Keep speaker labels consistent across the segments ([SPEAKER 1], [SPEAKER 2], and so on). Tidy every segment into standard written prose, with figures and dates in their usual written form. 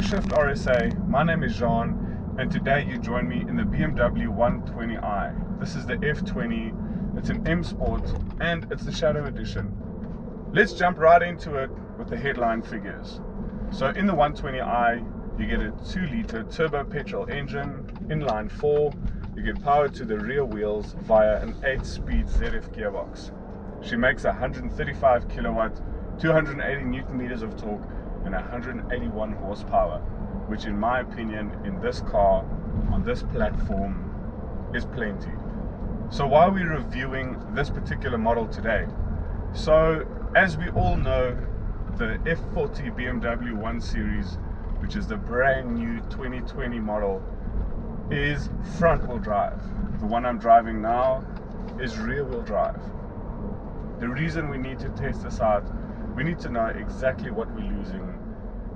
[SPEAKER 1] Shift RSA, my name is Jean, and today you join me in the BMW 120i. This is the f20, it's an M Sport, and it's the Shadow Edition. Let's jump right into it with the headline figures. So in the 120i, you get a 2-liter turbo petrol engine, inline 4, you get power to the rear wheels via an 8-speed ZF gearbox. She makes 135 kilowatt, 280 newton meters of torque, and 181 horsepower, which in my opinion in this car on this platform is plenty. So why are we reviewing this particular model today? So as we all know, the f40 BMW 1 Series, which is the brand new 2020 model, is front wheel drive. The one I'm driving now is rear wheel drive. The reason we need to test this out, we need to know exactly what we're losing.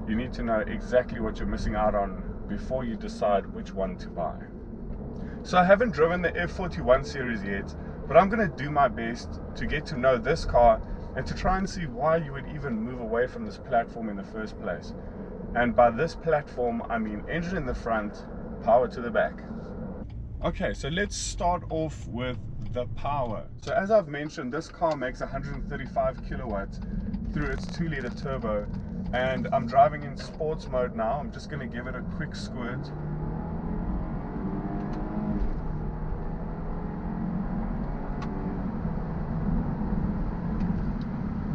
[SPEAKER 1] You need to know exactly what you're missing out on before you decide which one to buy. So I haven't driven the f41 series yet, but I'm going to do my best to get to know this car and to try and see why you would even move away from this platform in the first place. And by this platform, I mean engine in the front, power to the back. Okay, so let's start off with the power. So as I've mentioned, this car makes 135 kilowatts through its 2-liter turbo, and I'm driving in sports mode now. I'm just going to give it a quick squirt.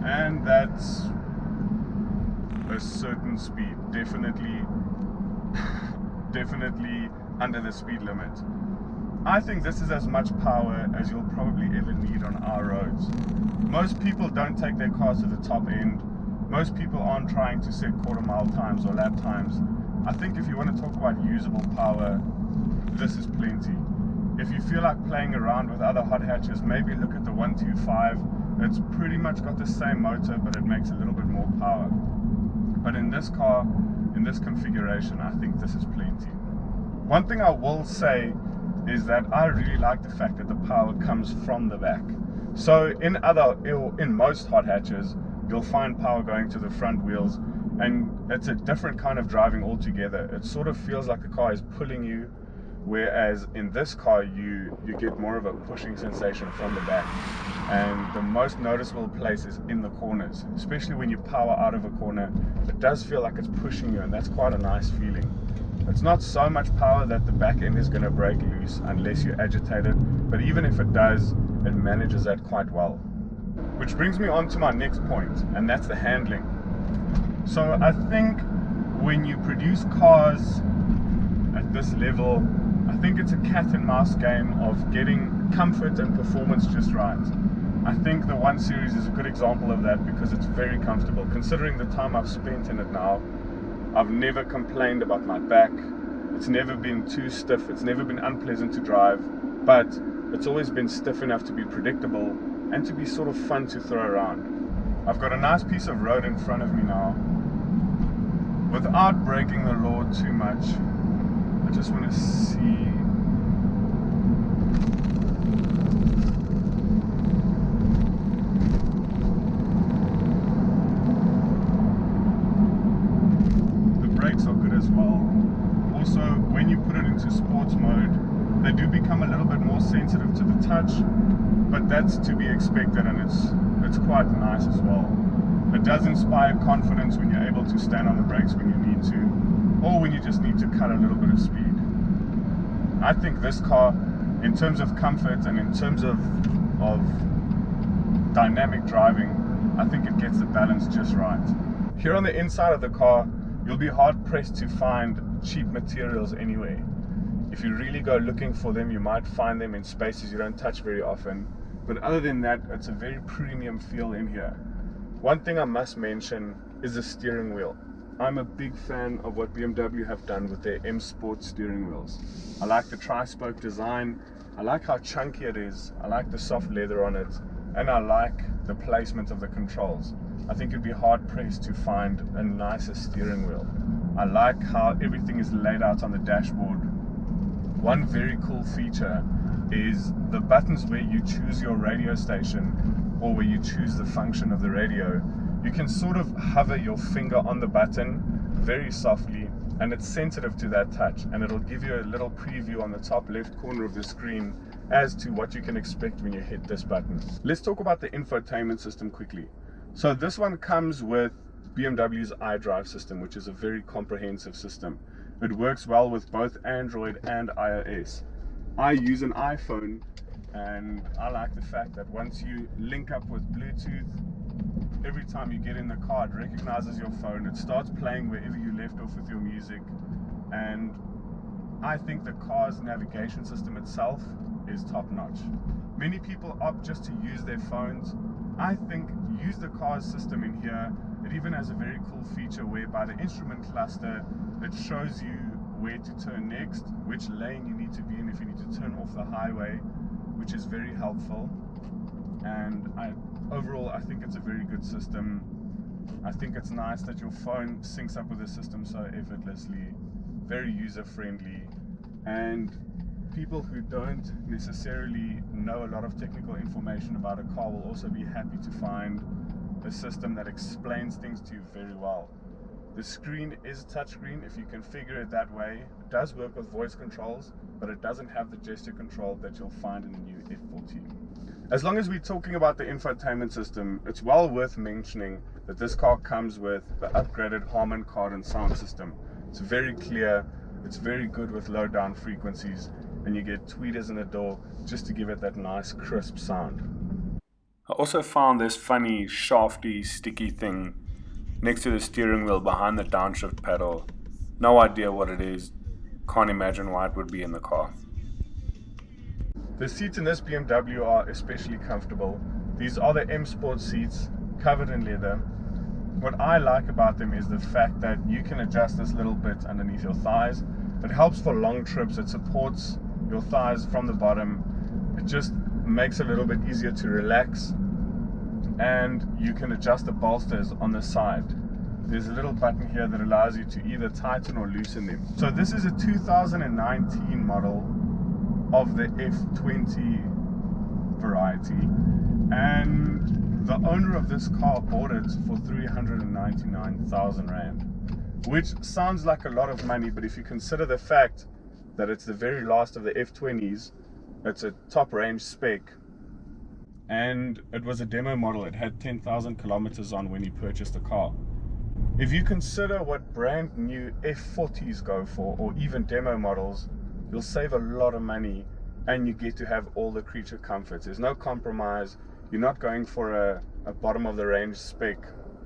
[SPEAKER 1] And that's a certain speed, definitely under the speed limit. I think this is as much power as you'll probably ever need on our roads. Most people don't take their cars to the top end. Most people aren't trying to set quarter-mile times or lap times. I think if you want to talk about usable power, this is plenty. If you feel like playing around with other hot hatches, maybe look at the 125. It's pretty much got the same motor, but it makes a little bit more power. But in this car, in this configuration, I think this is plenty. One thing I will say is that I really like the fact that the power comes from the back. So in most hot hatches, you'll find power going to the front wheels, and it's a different kind of driving altogether. It sort of feels like the car is pulling you, whereas in this car you get more of a pushing sensation from the back. And the most noticeable place is in the corners, especially when you power out of a corner. It does feel like it's pushing you, and that's quite a nice feeling. It's not so much power that the back end is going to break loose unless you agitate it, but even if it does, it manages that quite well. Which brings me on to my next point, and that's the handling. So I think when you produce cars at this level, I think it's a cat and mouse game of getting comfort and performance just right. I think the 1 Series is a good example of that because it's very comfortable. Considering the time I've spent in it now, I've never complained about my back. It's never been too stiff, it's never been unpleasant to drive, but it's always been stiff enough to be predictable and to be sort of fun to throw around. I've got a nice piece of road in front of me now. Without breaking the law too much, I just want to see. The brakes are good as well. Also, when you put it into sports mode, they do become a little bit more sensitive to the touch, but that's to be expected, and it's quite nice as well. It does inspire confidence when you're able to stand on the brakes when you need to, or when you just need to cut a little bit of speed. I think this car, in terms of comfort and in terms of dynamic driving, I think it gets the balance just right. Here on the inside of the car, you'll be hard pressed to find cheap materials anywhere. If you really go looking for them, you might find them in spaces you don't touch very often. But other than that, it's a very premium feel in here. One thing I must mention is the steering wheel. I'm a big fan of what BMW have done with their M Sport steering wheels. I like the tri-spoke design, I like how chunky it is, I like the soft leather on it, and I like the placement of the controls. I think it'd be hard pressed to find a nicer steering wheel. I like how everything is laid out on the dashboard. One very cool feature is the buttons where you choose your radio station or where you choose the function of the radio. You can sort of hover your finger on the button very softly and it's sensitive to that touch, and it'll give you a little preview on the top left corner of the screen as to what you can expect when you hit this button. Let's talk about the infotainment system quickly. So this one comes with BMW's iDrive system, which is a very comprehensive system. It works well with both Android and iOS. I use an iPhone, and I like the fact that once you link up with Bluetooth, every time you get in the car, it recognizes your phone, it starts playing wherever you left off with your music, and I think the car's navigation system itself is top notch. Many people opt just to use their phones. I think use the car's system in here. It even has a very cool feature where by the instrument cluster, it shows you where to turn next, which lane you need to be in if you need to turn off the highway, which is very helpful. And overall, I think it's a very good system. I think it's nice that your phone syncs up with the system so effortlessly, very user-friendly, and people who don't necessarily know a lot of technical information about a car will also be happy to find a system that explains things to you very well. The screen is touchscreen if you configure it that way. It does work with voice controls, but it doesn't have the gesture control that you'll find in the new F40. As long as we're talking about the infotainment system, it's well worth mentioning that this car comes with the upgraded Harman Kardon sound system. It's very clear, it's very good with low down frequencies, and you get tweeters in the door just to give it that nice crisp sound. I also found this funny shafty sticky thing next to the steering wheel behind the downshift pedal. No idea what it is, can't imagine why it would be in the car. The seats in this BMW are especially comfortable. These are the M Sport seats, covered in leather. What I like about them is the fact that you can adjust this little bit underneath your thighs. It helps for long trips, it supports your thighs from the bottom. It just makes it a little bit easier to relax, and you can adjust the bolsters on the side. There's a little button here that allows you to either tighten or loosen them. So this is a 2019 model of the f20 variety, and the owner of this car bought it for 399,000 Rand, which sounds like a lot of money, but if you consider the fact that it's the very last of the F20s, it's a top range spec, and it was a demo model. It had 10,000 kilometers on when he purchased the car. If you consider what brand new F40s go for, or even demo models, you'll save a lot of money, and you get to have all the creature comforts. There's no compromise. You're not going for a bottom of the range spec.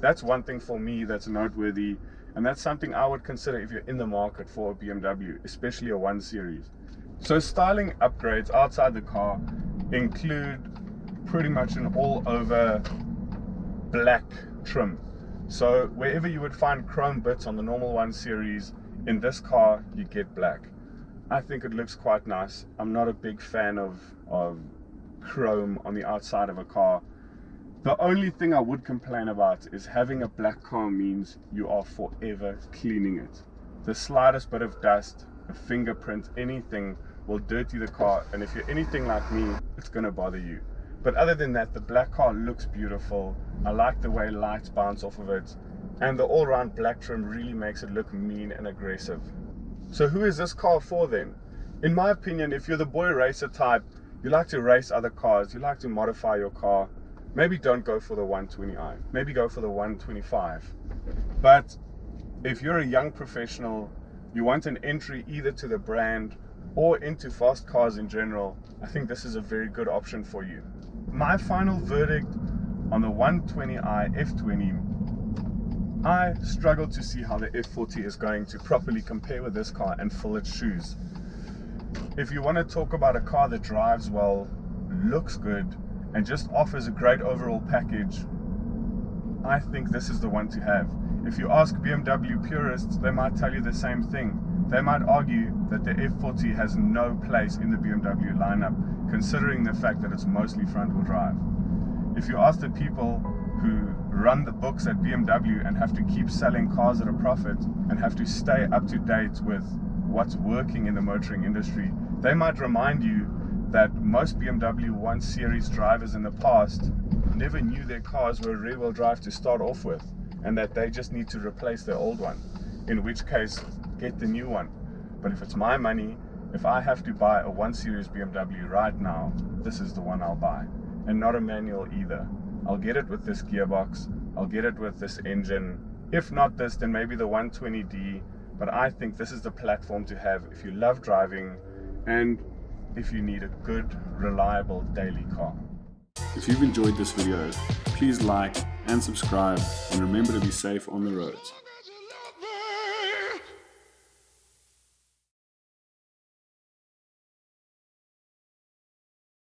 [SPEAKER 1] That's one thing for me that's noteworthy, and that's something I would consider if you're in the market for a BMW, especially a 1 Series. So styling upgrades outside the car include pretty much an all-over black trim. So wherever you would find chrome bits on the normal 1 Series, in this car you get black. I think it looks quite nice. I'm not a big fan of chrome on the outside of a car. The only thing I would complain about is having a black car means you are forever cleaning it. The slightest bit of dust, a fingerprint, anything will dirty the car, and if you're anything like me, it's going to bother you. But other than that, the black car looks beautiful. I like the way lights bounce off of it, and the all-round black trim really makes it look mean and aggressive. So who is this car for then? In my opinion, if you're the boy racer type, you like to race other cars, you like to modify your car, maybe don't go for the 120i, maybe go for the 125. But if you're a young professional, you want an entry either to the brand or into fast cars in general, I think this is a very good option for you. My final verdict on the 120i F20, I struggle to see how the F40 is going to properly compare with this car and fill its shoes. If you want to talk about a car that drives well, looks good, and just offers a great overall package, I think this is the one to have. If you ask BMW purists, they might tell you the same thing. They might argue that the F40 has no place in the BMW lineup, considering the fact that it's mostly front-wheel drive. If you ask the people who run the books at BMW and have to keep selling cars at a profit and have to stay up to date with what's working in the motoring industry, they might remind you that most BMW 1 Series drivers in the past never knew their cars were rear-wheel drive to start off with, and that they just need to replace their old one. In which case, get the new one. But if it's my money, if I have to buy a 1 Series BMW right now, this is the one I'll buy. And not a manual either. I'll get it with this gearbox, I'll get it with this engine. If not this, then maybe the 120D. But I think this is the platform to have if you love driving and if you need a good, reliable daily car.
[SPEAKER 2] If you've enjoyed this video, please like and subscribe, and remember to be safe on the roads.